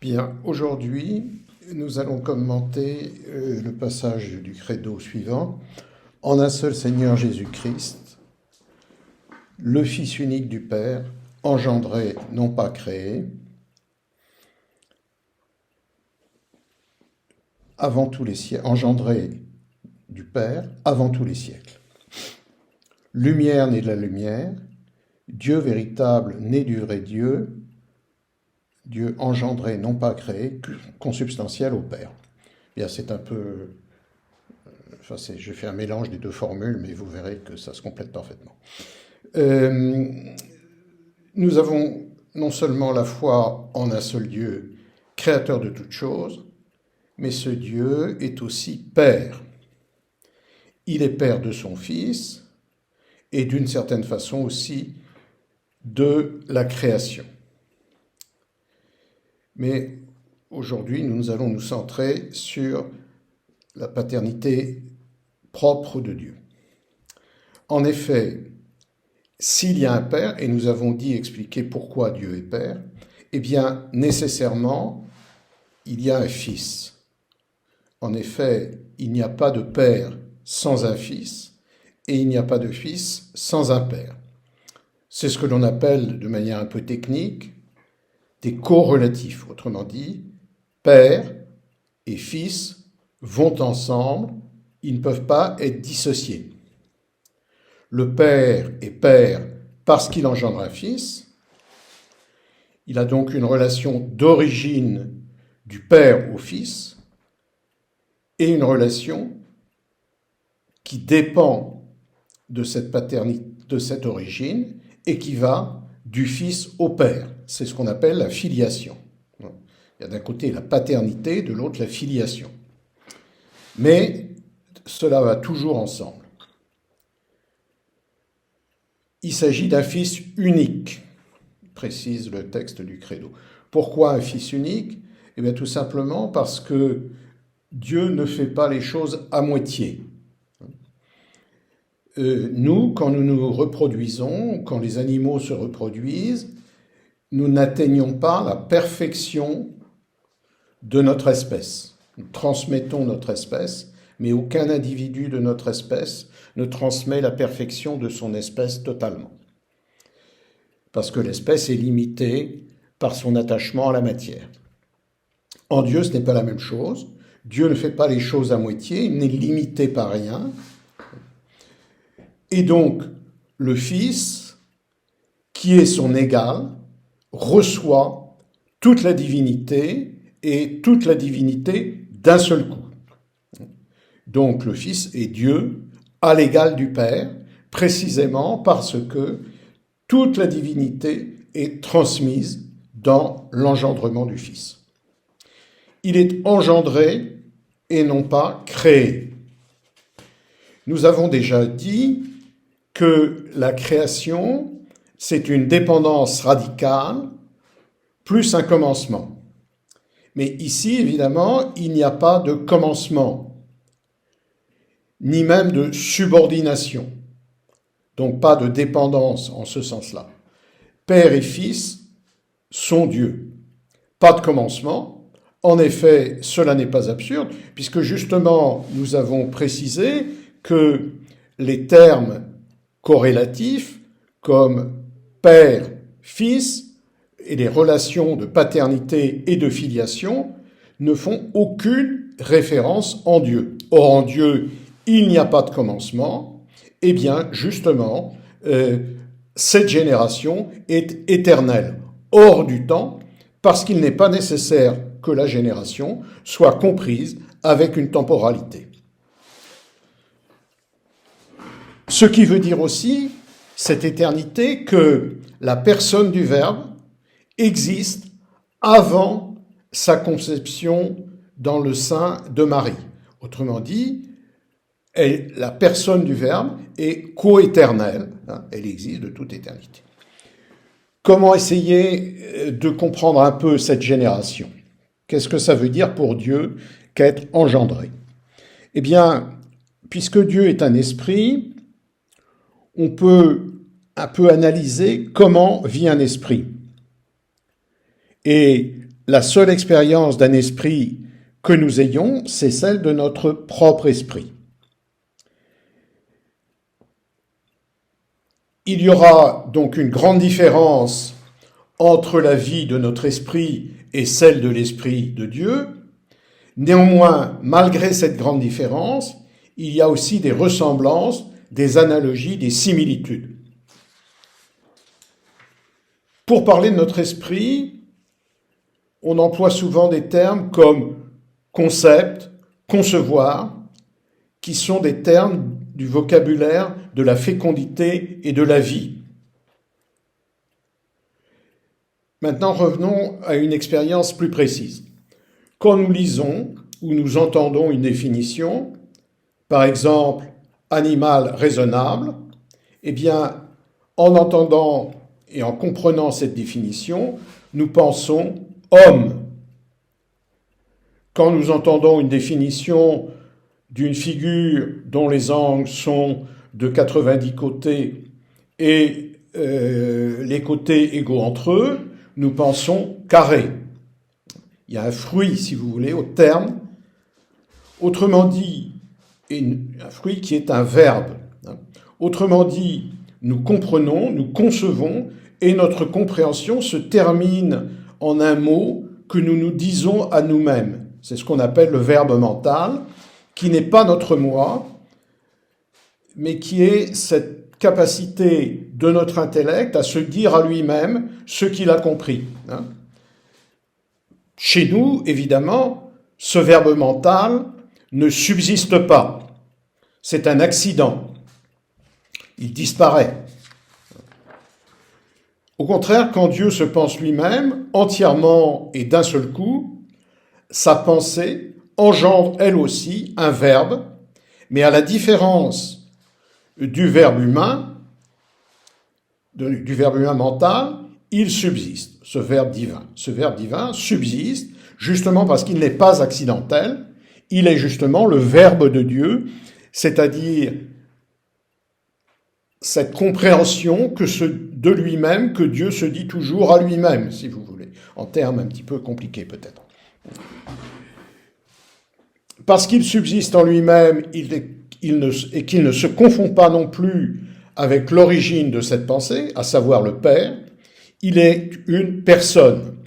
Bien, aujourd'hui, nous allons commenter le passage du credo suivant. En un seul Seigneur Jésus-Christ, le Fils unique du Père, engendré, non pas créé, avant tous les siècles, engendré du Père avant tous les siècles. Lumière née de la lumière, Dieu véritable né du vrai Dieu, Dieu engendré, non pas créé, consubstantiel au Père. Bien, c'est un peu... j'ai fait un mélange des deux formules, mais vous verrez que ça se complète parfaitement. Nous avons non seulement la foi en un seul Dieu, créateur de toutes choses, mais ce Dieu est aussi Père. Il est Père de son Fils et d'une certaine façon aussi de la création. Mais aujourd'hui, nous allons nous centrer sur la paternité propre de Dieu. En effet, s'il y a un Père, et nous avons expliqué pourquoi Dieu est Père, eh bien, nécessairement, il y a un Fils. En effet, il n'y a pas de Père sans un Fils, et il n'y a pas de Fils sans un Père. C'est ce que l'on appelle, de manière un peu technique, des corrélatifs. Autrement dit, Père et Fils vont ensemble, ils ne peuvent pas être dissociés. Le Père est Père parce qu'il engendre un Fils. Il a donc une relation d'origine du Père au Fils et une relation qui dépend de cette paternité, de cette origine et qui va du Fils au Père. C'est ce qu'on appelle la filiation. Il y a d'un côté la paternité, de l'autre la filiation. Mais cela va toujours ensemble. Il s'agit d'un Fils unique, précise le texte du Credo. Pourquoi un Fils unique ? Eh bien, tout simplement parce que Dieu ne fait pas les choses à moitié. Nous, quand nous nous reproduisons, quand les animaux se reproduisent, nous n'atteignons pas la perfection de notre espèce. Nous transmettons notre espèce, mais aucun individu de notre espèce ne transmet la perfection de son espèce totalement. Parce que l'espèce est limitée par son attachement à la matière. En Dieu, ce n'est pas la même chose. Dieu ne fait pas les choses à moitié, il n'est limité par rien. Et donc, le Fils, qui est son égal, reçoit toute la divinité et toute la divinité d'un seul coup. Donc, le Fils est Dieu à l'égal du Père, précisément parce que toute la divinité est transmise dans l'engendrement du Fils. Il est engendré et non pas créé. Nous avons déjà dit que la création, c'est une dépendance radicale plus un commencement. Mais ici, évidemment, il n'y a pas de commencement, ni même de subordination. Donc pas de dépendance en ce sens-là. Père et Fils sont Dieu. Pas de commencement. En effet, cela n'est pas absurde, puisque justement, nous avons précisé que les termes corrélatifs, comme Père, Fils, et les relations de paternité et de filiation, ne font aucune référence en Dieu. Or, en Dieu, il n'y a pas de commencement. Eh bien, justement, cette génération est éternelle, hors du temps, parce qu'il n'est pas nécessaire que la génération soit comprise avec une temporalité. Ce qui veut dire aussi, cette éternité, que la personne du Verbe existe avant sa conception dans le sein de Marie. Autrement dit, la personne du Verbe est coéternelle, elle existe de toute éternité. Comment essayer de comprendre un peu cette génération ? Qu'est-ce que ça veut dire pour Dieu qu'être engendré ? Eh bien, puisque Dieu est un esprit, on peut un peu analyser comment vit un esprit. Et la seule expérience d'un esprit que nous ayons, c'est celle de notre propre esprit. Il y aura donc une grande différence entre la vie de notre esprit et celle de l'Esprit de Dieu. Néanmoins, malgré cette grande différence, il y a aussi des ressemblances, des analogies, des similitudes. Pour parler de notre esprit, on emploie souvent des termes comme concept, concevoir, qui sont des termes du vocabulaire de la fécondité et de la vie. Maintenant, revenons à une expérience plus précise. Quand nous lisons ou nous entendons une définition, par exemple « animal raisonnable », eh bien, en entendant et en comprenant cette définition, nous pensons « homme ». Quand nous entendons une définition d'une figure dont les angles sont de 90 côtés et les côtés égaux entre eux, nous pensons carré. Il y a un fruit, si vous voulez, au terme. Autrement dit, un fruit qui est un verbe. Autrement dit, nous comprenons, nous concevons, et notre compréhension se termine en un mot que nous nous disons à nous-mêmes. C'est ce qu'on appelle le verbe mental, qui n'est pas notre moi, mais qui est cette capacité de notre intellect à se dire à lui-même ce qu'il a compris. Chez nous, évidemment, ce verbe mental ne subsiste pas. C'est un accident. Il disparaît. Au contraire, quand Dieu se pense lui-même, entièrement et d'un seul coup, sa pensée engendre elle aussi un verbe, mais à la différence du verbe humain mental, il subsiste, ce verbe divin. Ce verbe divin subsiste justement parce qu'il n'est pas accidentel, il est justement le verbe de Dieu, c'est-à-dire cette compréhension de lui-même que Dieu se dit toujours à lui-même, si vous voulez, en termes un petit peu compliqués peut-être. Parce qu'il subsiste en lui-même et qu'il ne se confond pas non plus avec l'origine de cette pensée, à savoir le Père, il est une personne.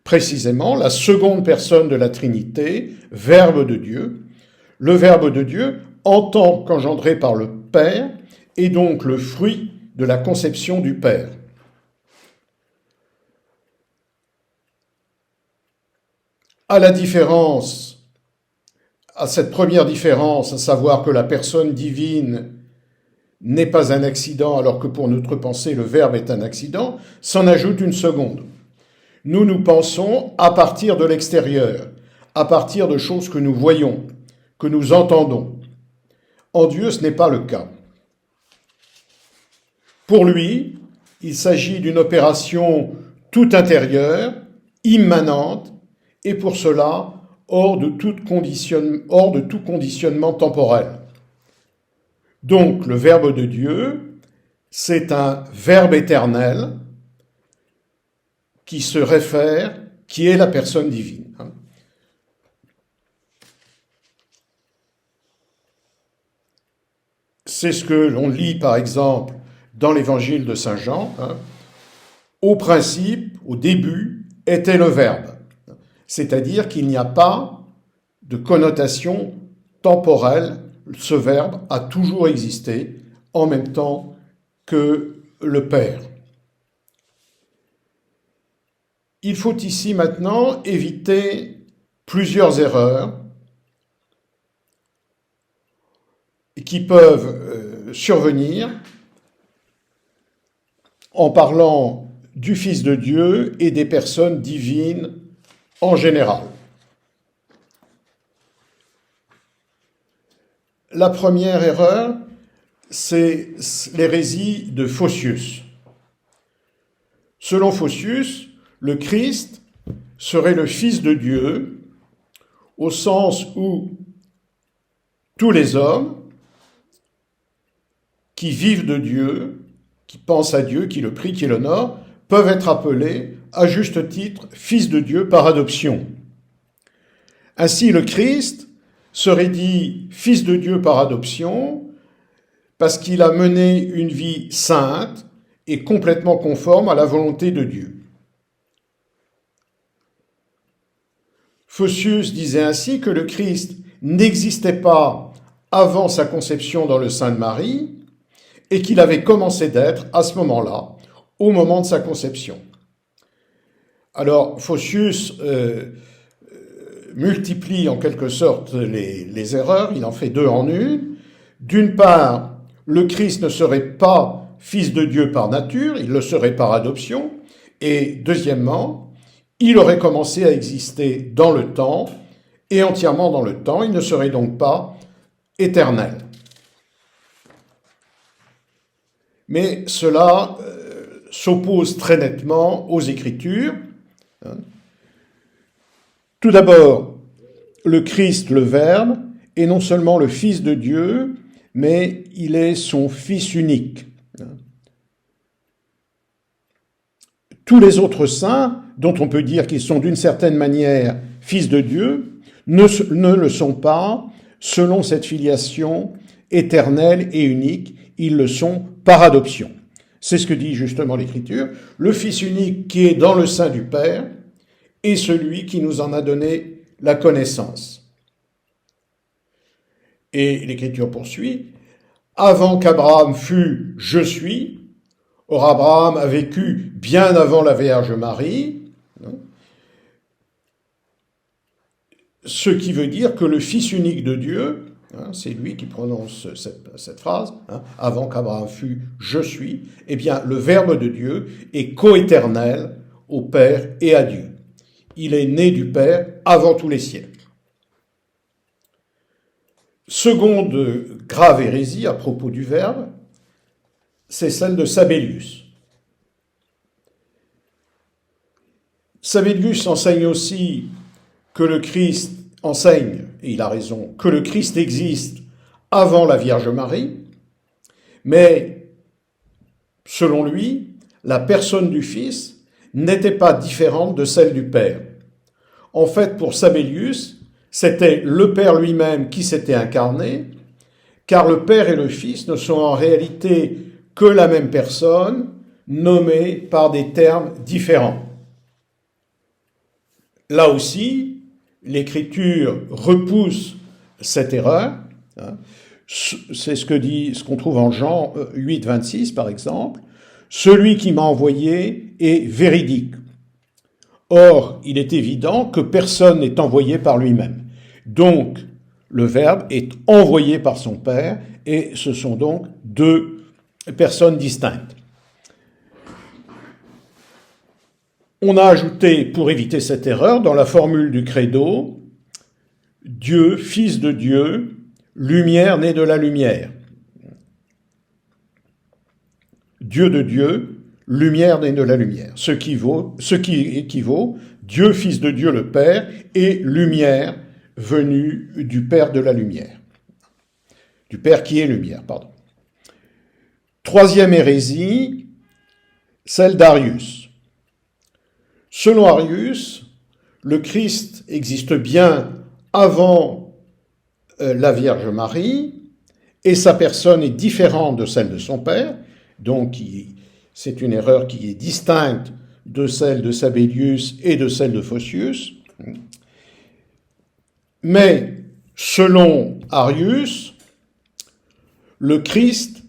Précisément, la seconde personne de la Trinité, Verbe de Dieu. Le Verbe de Dieu, en tant qu'engendré par le Père, est donc le fruit de la conception du Père. À cette première différence, à savoir que la personne divine n'est pas un accident alors que pour notre pensée le Verbe est un accident, s'en ajoute une seconde. Nous pensons à partir de l'extérieur, à partir de choses que nous voyons, que nous entendons. En Dieu, ce n'est pas le cas. Pour lui, il s'agit d'une opération tout intérieure, immanente, et pour cela, hors de tout conditionnement temporel. Donc, le Verbe de Dieu, c'est un Verbe éternel qui est la personne divine. C'est ce que l'on lit, par exemple, dans l'évangile de Saint Jean. Au principe, au début, était le Verbe. C'est-à-dire qu'il n'y a pas de connotation temporelle. Ce Verbe a toujours existé en même temps que le Père. Il faut ici maintenant éviter plusieurs erreurs qui peuvent survenir en parlant du Fils de Dieu et des personnes divines en général. La première erreur, c'est l'hérésie de Photius. Selon Photius, le Christ serait le Fils de Dieu au sens où tous les hommes qui vivent de Dieu, qui pensent à Dieu, qui le prient, qui l'honorent, peuvent être appelés à juste titre, Fils de Dieu par adoption. Ainsi, le Christ serait dit Fils de Dieu par adoption parce qu'il a mené une vie sainte et complètement conforme à la volonté de Dieu. Photius disait ainsi que le Christ n'existait pas avant sa conception dans le sein de Marie et qu'il avait commencé d'être à ce moment-là, au moment de sa conception. Alors, Photius multiplie en quelque sorte les erreurs, il en fait deux en une. D'une part, le Christ ne serait pas fils de Dieu par nature, il le serait par adoption. Et deuxièmement, il aurait commencé à exister dans le temps, et entièrement dans le temps, il ne serait donc pas éternel. Mais cela s'oppose très nettement aux Écritures. Tout d'abord, le Christ, le Verbe, est non seulement le Fils de Dieu, mais il est son Fils unique. Tous les autres saints, dont on peut dire qu'ils sont d'une certaine manière fils de Dieu, ne le sont pas selon cette filiation éternelle et unique, ils le sont par adoption. C'est ce que dit justement l'Écriture. Le Fils unique qui est dans le sein du Père est celui qui nous en a donné la connaissance. Et l'Écriture poursuit, « Avant qu'Abraham fût, je suis », or Abraham a vécu bien avant la Vierge Marie, ce qui veut dire que le Fils unique de Dieu, c'est lui qui prononce cette phrase, avant qu'Abraham fût, je suis, eh bien le Verbe de Dieu est coéternel au Père et à Dieu. Il est né du Père avant tous les siècles. Seconde grave hérésie à propos du Verbe, c'est celle de Sabellius. Sabellius enseigne aussi que le Christ enseigne, et il a raison, que le Christ existe avant la Vierge Marie, mais selon lui, la personne du Fils n'était pas différente de celle du Père. En fait, pour Sabellius, c'était le Père lui-même qui s'était incarné, car le Père et le Fils ne sont en réalité que la même personne, nommée par des termes différents. Là aussi, l'Écriture repousse cette erreur. C'est ce qu'on trouve en Jean 8, 26, par exemple. « Celui qui m'a envoyé est véridique. » Or, il est évident que personne n'est envoyé par lui-même. Donc, le Verbe est envoyé par son Père, et ce sont donc deux personnes distinctes. On a ajouté, pour éviter cette erreur, dans la formule du credo, Dieu, Fils de Dieu, lumière née de la lumière. Dieu de Dieu, lumière née de la lumière. Ce qui équivaut Dieu, Fils de Dieu, le Père, et lumière venue du Père de la lumière. Du Père qui est lumière, pardon. Troisième hérésie, celle d'Arius. Selon Arius, le Christ existe bien avant la Vierge Marie, et sa personne est différente de celle de son Père, donc c'est une erreur qui est distincte de celle de Sabellius et de celle de Photius. Mais, selon Arius, le Christ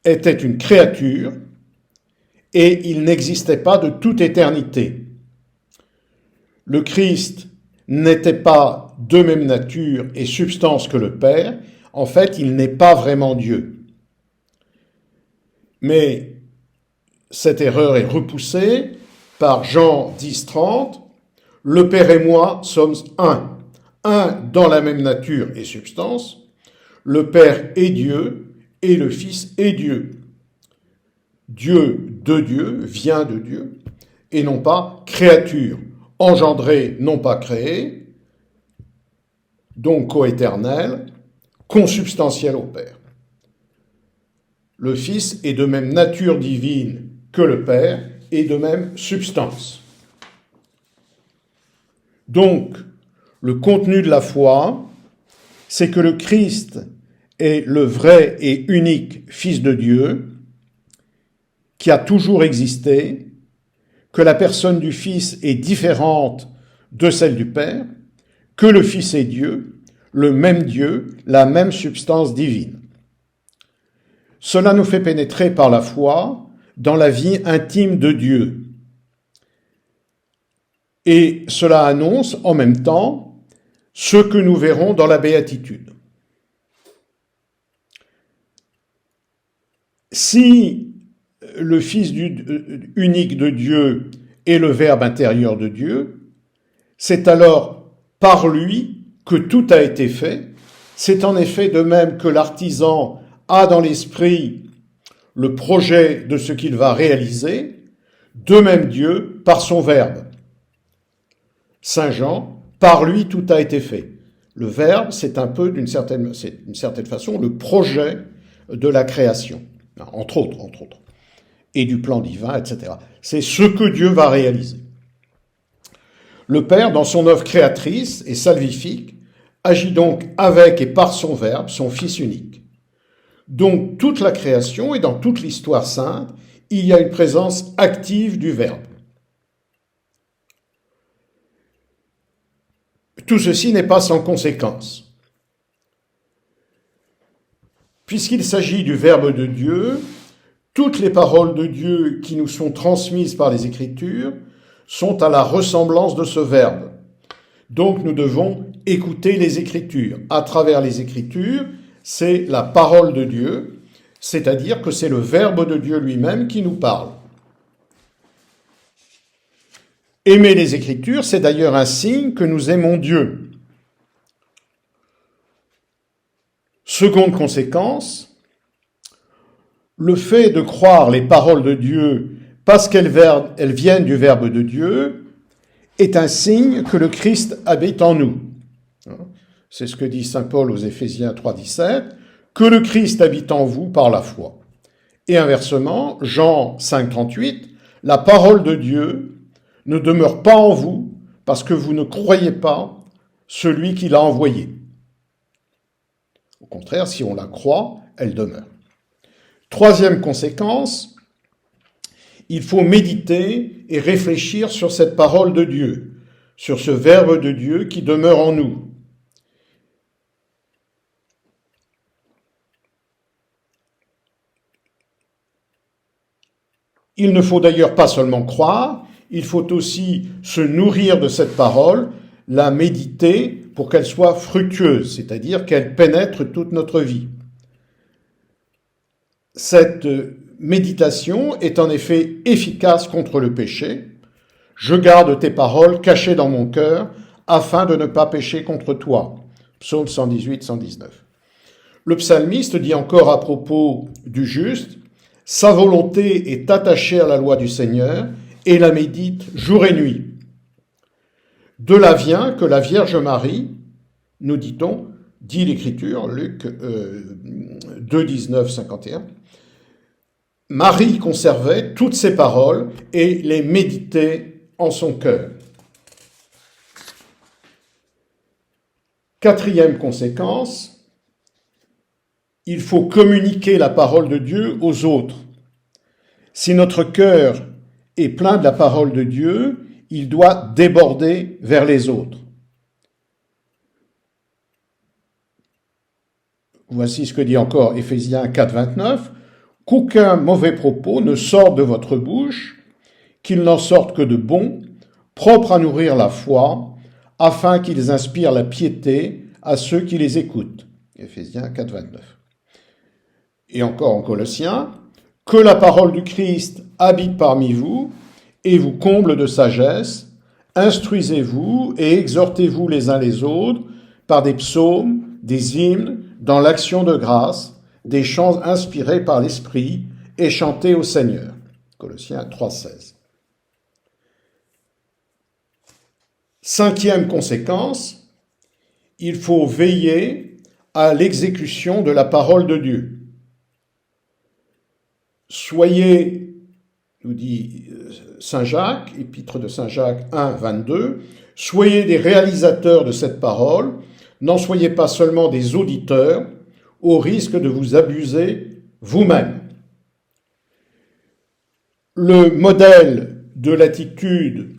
était une créature et il n'existait pas de toute éternité. Le Christ n'était pas de même nature et substance que le Père. En fait, il n'est pas vraiment Dieu. Mais cette erreur est repoussée par Jean 10, 30. « Le Père et moi sommes un. Un dans la même nature et substance. Le Père est Dieu et le Fils est Dieu. Dieu de Dieu vient de Dieu et non pas créature, engendrée, non pas créée, donc coéternelle, consubstantielle au Père. Le Fils est de même nature divine que le Père, et de même substance. Donc, le contenu de la foi, c'est que le Christ est le vrai et unique Fils de Dieu, qui a toujours existé, que la personne du Fils est différente de celle du Père, que le Fils est Dieu, le même Dieu, la même substance divine. Cela nous fait pénétrer par la foi dans la vie intime de Dieu. Et cela annonce en même temps ce que nous verrons dans la béatitude. Si le Fils unique de Dieu est le Verbe intérieur de Dieu, c'est alors par lui que tout a été fait. C'est en effet de même que l'artisan a dans l'esprit le projet de ce qu'il va réaliser, de même Dieu par son Verbe. Saint Jean, par lui tout a été fait. Le Verbe, c'est un peu d'une certaine façon le projet de la création, entre autres, et du plan divin, etc. C'est ce que Dieu va réaliser. Le Père, dans son œuvre créatrice et salvifique, agit donc avec et par son Verbe, son Fils unique. Donc toute la création et dans toute l'histoire sainte, il y a une présence active du Verbe. Tout ceci n'est pas sans conséquence. Puisqu'il s'agit du Verbe de Dieu, toutes les paroles de Dieu qui nous sont transmises par les Écritures sont à la ressemblance de ce Verbe. Donc nous devons écouter les Écritures. À travers les Écritures, c'est la parole de Dieu, c'est-à-dire que c'est le Verbe de Dieu lui-même qui nous parle. Aimer les Écritures, c'est d'ailleurs un signe que nous aimons Dieu. Seconde conséquence, le fait de croire les paroles de Dieu parce qu'elles viennent du Verbe de Dieu est un signe que le Christ habite en nous. C'est ce que dit saint Paul aux Éphésiens 3,17, que le Christ habite en vous par la foi. Et inversement, Jean 5,38, la parole de Dieu ne demeure pas en vous parce que vous ne croyez pas celui qui l'a envoyé. Au contraire, si on la croit, elle demeure. Troisième conséquence, il faut méditer et réfléchir sur cette parole de Dieu, sur ce Verbe de Dieu qui demeure en nous. Il ne faut d'ailleurs pas seulement croire, il faut aussi se nourrir de cette parole, la méditer pour qu'elle soit fructueuse, c'est-à-dire qu'elle pénètre toute notre vie. Cette méditation est en effet efficace contre le péché. Je garde tes paroles cachées dans mon cœur afin de ne pas pécher contre toi. Psaume 118, 119. Le psalmiste dit encore à propos du juste, « Sa volonté est attachée à la loi du Seigneur et la médite jour et nuit. » De là vient que la Vierge Marie, nous dit-on, dit l'Écriture, Luc 2, 19, 51, Marie conservait toutes ces paroles et les méditait en son cœur. Quatrième conséquence, il faut communiquer la parole de Dieu aux autres. Si notre cœur est plein de la parole de Dieu, il doit déborder vers les autres. Voici ce que dit encore Éphésiens 4, 29. « Qu'aucun mauvais propos ne sorte de votre bouche, qu'il n'en sorte que de bons, propres à nourrir la foi, afin qu'ils inspirent la piété à ceux qui les écoutent. » Éphésiens 4, 29. Et encore en Colossiens, « Que la parole du Christ habite parmi vous et vous comble de sagesse, instruisez-vous et exhortez-vous les uns les autres par des psaumes, des hymnes, dans l'action de grâce, des chants inspirés par l'Esprit et chantés au Seigneur. » Colossiens 3, 16. Cinquième conséquence, il faut veiller à l'exécution de la parole de Dieu. Soyez nous dit Saint Jacques, épître de Saint Jacques 1, 22, « Soyez des réalisateurs de cette parole, n'en soyez pas seulement des auditeurs, au risque de vous abuser vous-même. » Le modèle de l'attitude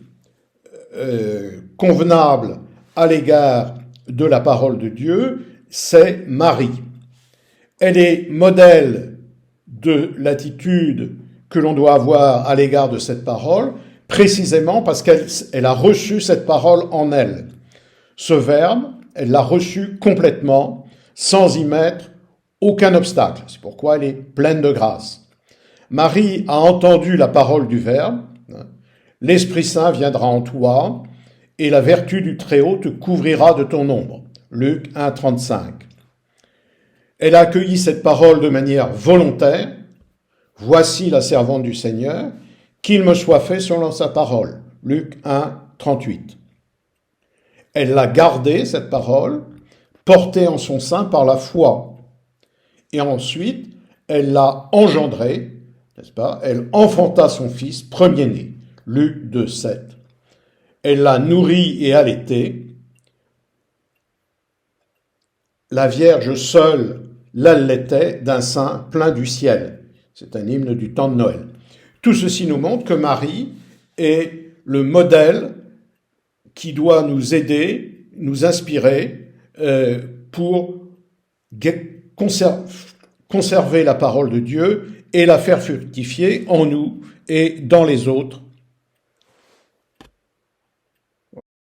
convenable à l'égard de la parole de Dieu, c'est Marie. Elle est modèle de l'attitude que l'on doit avoir à l'égard de cette parole, précisément parce qu'elle a reçu cette parole en elle. Ce verbe, elle l'a reçu complètement, sans y mettre aucun obstacle. C'est pourquoi elle est pleine de grâce. Marie a entendu la parole du verbe, l'Esprit Saint viendra en toi, et la vertu du Très-Haut te couvrira de ton ombre. Luc 1, 35. Elle a accueilli cette parole de manière volontaire. Voici la servante du Seigneur, qu'il me soit fait selon sa parole. Luc 1, 38. Elle l'a gardée, cette parole, portée en son sein par la foi. Et ensuite, elle l'a engendrée, n'est-ce pas? Elle enfanta son fils premier-né. Luc 2, 7. Elle l'a nourri et allaité. La Vierge seule l'allaitait d'un sein plein du ciel. C'est un hymne du temps de Noël. Tout ceci nous montre que Marie est le modèle qui doit nous aider, nous inspirer pour conserver la parole de Dieu et la faire fructifier en nous et dans les autres